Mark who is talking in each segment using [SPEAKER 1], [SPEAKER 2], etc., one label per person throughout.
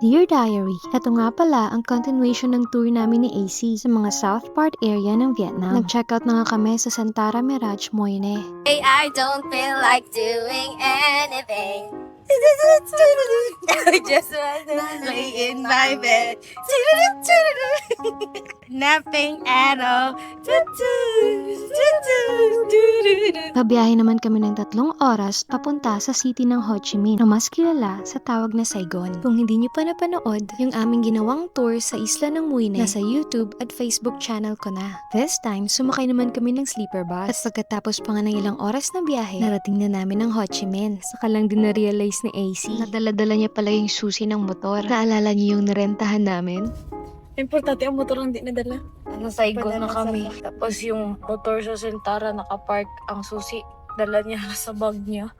[SPEAKER 1] Dear Diary, ito nga pala ang continuation ng tour namin ni AC sa mga South Part area ng Vietnam. Nag-checkout na nga kami sa Santara Mirage Moyne.
[SPEAKER 2] Hey, I don't feel like doing anything. I just wanna lay in my bed. Nothing at all.
[SPEAKER 1] Pabiyahe naman kami ng 3 oras papunta sa city ng Ho Chi Minh na mas kilala sa tawag na Saigon. Kung hindi niyo pa napanood yung aming ginawang tour sa isla ng Muine, nasa YouTube at Facebook channel ko na. This time, sumakay naman kami ng sleeper bus. At pagkatapos pa nga ng ilang oras na biyahe, narating na namin ang Ho Chi Minh. Saka lang din na-realize ni AC na dala-dala niya pala yung susi ng motor. Naalala niyo yung narentahan namin?
[SPEAKER 3] Importante ang motor ang di nadala.
[SPEAKER 2] Nasa Saigon na kami. Tapos yung motor sa Sentara nakapark. Ang susi, dala niya sa bag niya.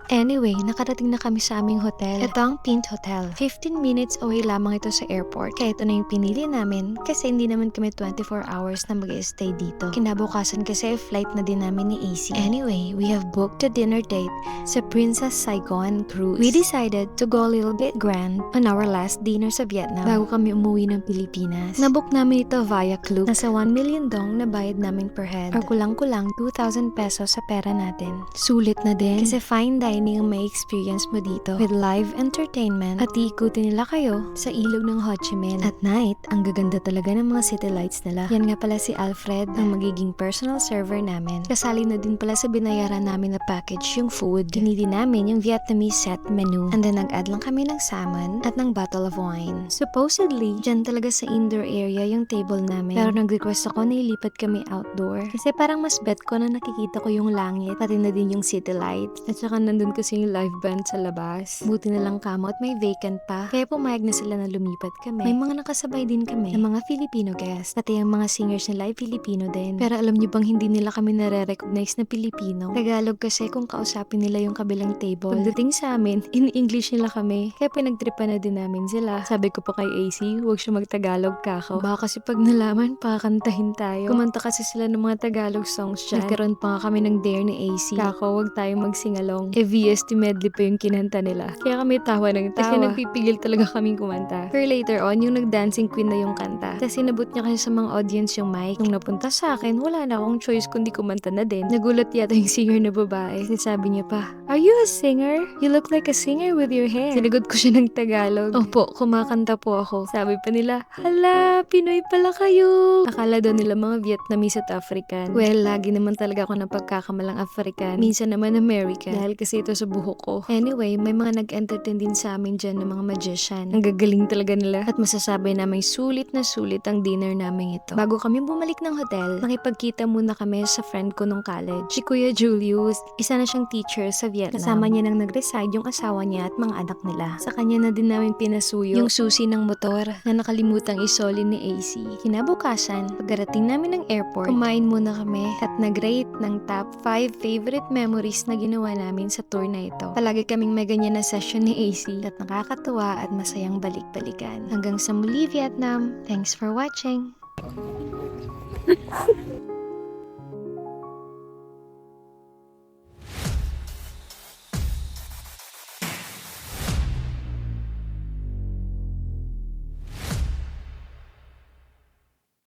[SPEAKER 1] Anyway, nakarating na kami sa aming hotel. Ito ang Pint Hotel. 15 minutes away lamang ito sa airport. Kaya ito na yung pinili namin kasi hindi naman kami 24 hours na mag-stay dito. Kinabukasan kasi flight na din namin ni AC. Anyway, we have booked a dinner date sa Princess Saigon Cruise. We decided to go a little bit grand on our last dinner sa Vietnam bago kami umuwi ng Pilipinas. Nabook namin ito via Klook. Nasa 1 million dong na bayad namin per head or kulang-kulang 2,000 pesos sa pera natin. Sulit na din kasi fine dining ang may experience mo dito with live entertainment at iikutin nila kayo sa ilog ng Ho Chi Minh. At night, ang gaganda talaga ng mga city lights nila. Yan nga pala si Alfred, ang magiging personal server namin. Kasali na din pala sa binayaran namin na package yung food. Pinili namin yung Vietnamese set menu. And then nag-add lang kami ng salmon at ng bottle of wine. Supposedly, dyan talaga sa indoor area yung table namin. Pero nag-request ako na ilipat kami outdoor. Kasi parang mas bet ko na nakikita ko yung langit, pati na din yung city lights. At saka nandun kasi yung live band sa labas. Buti na lang kamo at may vacant pa. Kaya pumayag na sila na lumipat kami. May mga nakasabay din kami ng mga Filipino guests. Pati yung mga singers nila ay Filipino din. Pero alam niyo bang hindi nila kami nare-recognize na Pilipino? Tagalog kasi kung kausapin nila yung kabilang table. Pagdating sa amin, in English nila kami. Kaya pinagtripan na din namin sila. Sabi ko pa kay AC, huwag siya mag-Tagalog kako. Baka kasi pag nalaman, pakantahin tayo. Kumanta kasi sila ng mga Tagalog songs dyan. Nagkaroon pa nga kami ng dare ni AC. Kako, huwag tayong mag-singalong. VST medley pa yung kinanta nila. Kaya kami tawa ng tawa. Kasi nagpipigil talaga kaming kumanta. Pero later on, yung nag-dancing queen na yung kanta. Kasi sinabot niya kasi sa mga audience yung mic. Nung napunta sa akin, wala na akong choice kundi kumanta na din. Nagulat yata yung singer na babae. Kasi sabi niya pa, "Are you a singer? You look like a singer with your hair." Sinagot ko siya ng Tagalog. Opo, kumakanta po ako. Sabi pa nila, "Hala, Pinoy pala kayo." Akala daw nila mga Vietnamese at African. Well, lagi naman talaga ako ng pagkakamalang African. Minsan naman American. Dahil kasi ito sa buhok ko. Anyway, may mga nag-entertain din sa amin dyan ng mga magician. Ang gagaling talaga nila. At masasabi namin sulit na sulit ang dinner namin ito. Bago kami bumalik ng hotel, nakipagkita muna kami sa friend ko nung college. Si Kuya Julius, isa na siyang teacher sa Vietnam. Kasama niya nang nag-reside yung asawa niya at mga anak nila. Sa kanya na din namin pinasuyo yung susi ng motor na nakalimutang isoli ni AC. Kinabukasan, pagdating namin ng airport, kumain muna kami at nag-rate ng top 5 favorite memories na ginawa namin sa tour na ito. Palagi kaming may ganyan na session ni AC at nakakatuwa at masayang balik-balikan. Hanggang sa muli, Vietnam. Thanks for watching.